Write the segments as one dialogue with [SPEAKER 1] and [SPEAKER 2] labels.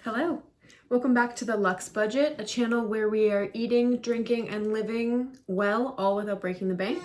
[SPEAKER 1] Hello, welcome back to the Luxe Budget, a channel where we are eating, drinking, and living well, all without breaking the bank.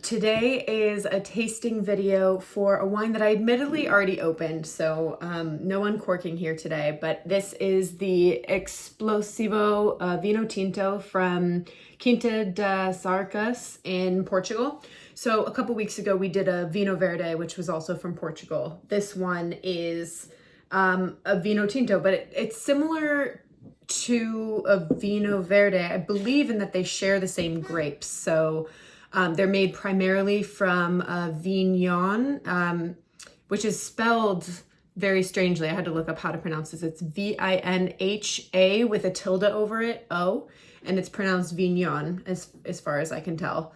[SPEAKER 1] Today is a tasting video for a wine that I admittedly already opened, so no uncorking here today, but this is the Explosivo Vinho Tinto from Quinta das Arcas in Portugal. So a couple weeks ago we did a Vinho Verde, which was also from Portugal. This one is a Vinho Tinto, but it's similar to a Vinho Verde, I believe, in that they share the same grapes. So they're made primarily from Vignon, which is spelled very strangely. I had to look up how to pronounce this. It's V-I-N-H-A with a tilde over it, O, and it's pronounced Vignon as far as I can tell.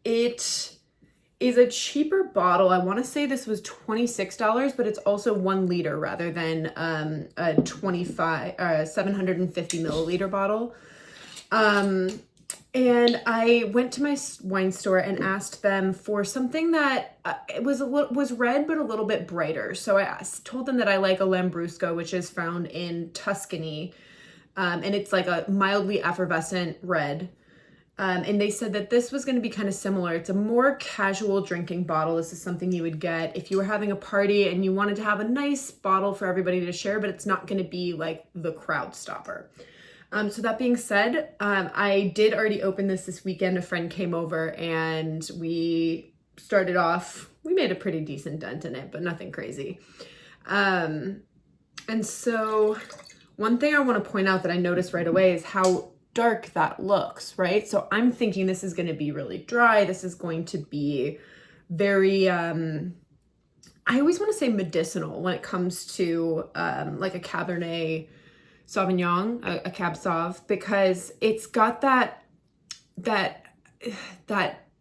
[SPEAKER 1] It is a cheaper bottle. I want to say this was $26, but it's also 1 liter rather than a 750 milliliter bottle. And I went to my wine store and asked them for something that it was red but a little bit brighter. So I told them that I like a Lambrusco, which is found in Tuscany, and it's like a mildly effervescent red. And they said that this was going to be kind of similar. It's a more casual drinking bottle. This is something you would get if you were having a party and you wanted to have a nice bottle for everybody to share, but it's not going to be like the crowd stopper. So that being said, I did already open this weekend. A friend came over and we started off, we made a pretty decent dent in it, but nothing crazy. And so one thing I want to point out that I noticed right away is how dark that looks, right? So I'm thinking this is going to be really dry. This is going to be very, I always want to say medicinal when it comes to like a Cabernet Sauvignon, a Cab Sauv, because it's got that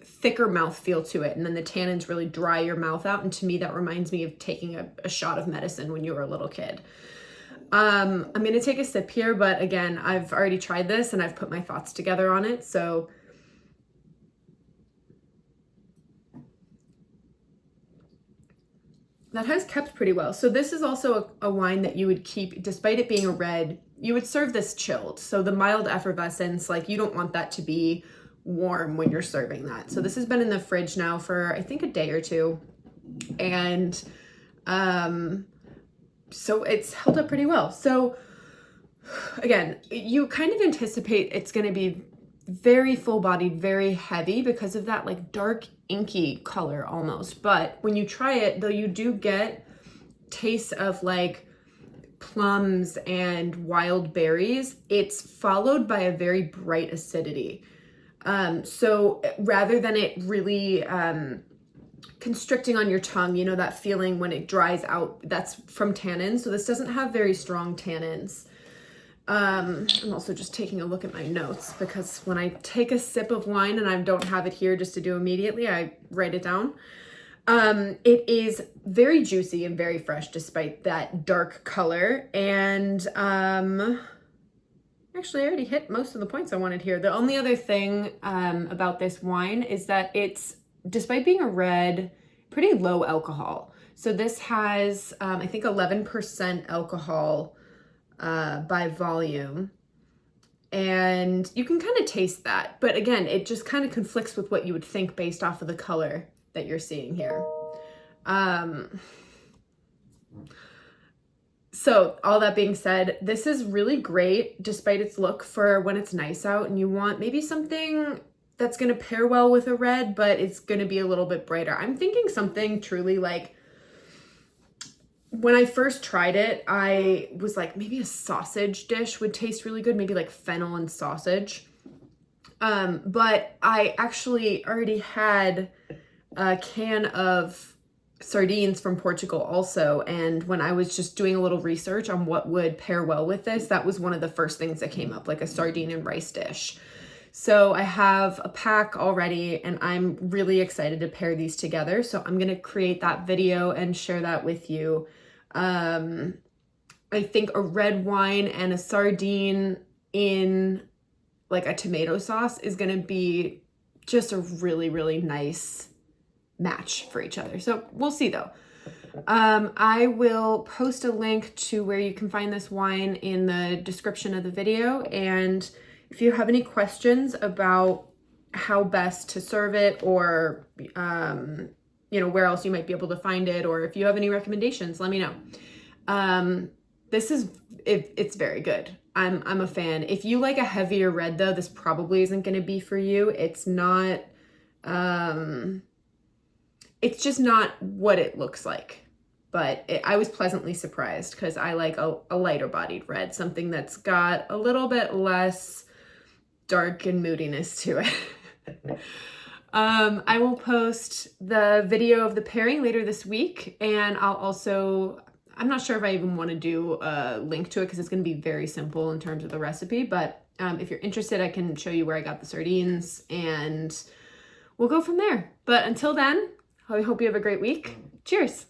[SPEAKER 1] thicker mouthfeel to it, and then the tannins really dry your mouth out, and to me that reminds me of taking a shot of medicine when you were a little kid. I'm going to take a sip here, but again, I've already tried this and I've put my thoughts together on it, so that has kept pretty well. So this is also a wine that you would keep, despite it being a red, you would serve this chilled. So the mild effervescence, like you don't want that to be warm when you're serving that. So this has been in the fridge now for, I think, a day or two. And so it's held up pretty well. So again, you kind of anticipate it's going to be very full-bodied, very heavy because of that like dark inky color almost. But when you try it, though, you do get tastes of like plums and wild berries. It's followed by a very bright acidity. So rather than it really constricting on your tongue, you know, that feeling when it dries out, that's from tannins. So this doesn't have very strong tannins. I'm also just taking a look at my notes because when I take a sip of wine and I don't have it here just to do immediately, I write it down. It is very juicy and very fresh despite that dark color. And actually I already hit most of the points I wanted here. The only other thing about this wine is that it's, despite being a red, pretty low alcohol. So this has, I think 11% alcohol by volume, and you can kind of taste that, but again, it just kind of conflicts with what you would think based off of the color that you're seeing here. So all that being said, this is really great despite its look for when it's nice out and you want maybe something that's going to pair well with a red, but it's going to be a little bit brighter. I'm thinking something truly like, when I first tried it, I was like, maybe a sausage dish would taste really good, maybe like fennel and sausage. But I actually already had a can of sardines from Portugal also, and when I was just doing a little research on what would pair well with this, that was one of the first things that came up, like a sardine and rice dish. So I have a pack already and I'm really excited to pair these together. So I'm going to create that video and share that with you. I think a red wine and a sardine in like a tomato sauce is going to be just a really, really nice match for each other. So we'll see though. I will post a link to where you can find this wine in the description of the video. And if you have any questions about how best to serve it, or, where else you might be able to find it, or if you have any recommendations, let me know. It's very good. I'm a fan. If you like a heavier red though, this probably isn't going to be for you. It's not, it's just not what it looks like. But I was pleasantly surprised because I like a lighter bodied red, something that's got a little bit less dark and moodiness to it. I will post the video of the pairing later this week, and I'll also, I'm not sure if I even want to do a link to it because it's going to be very simple in terms of the recipe, but if you're interested, I can show you where I got the sardines, and we'll go from there. But until then, I hope you have a great week. Cheers.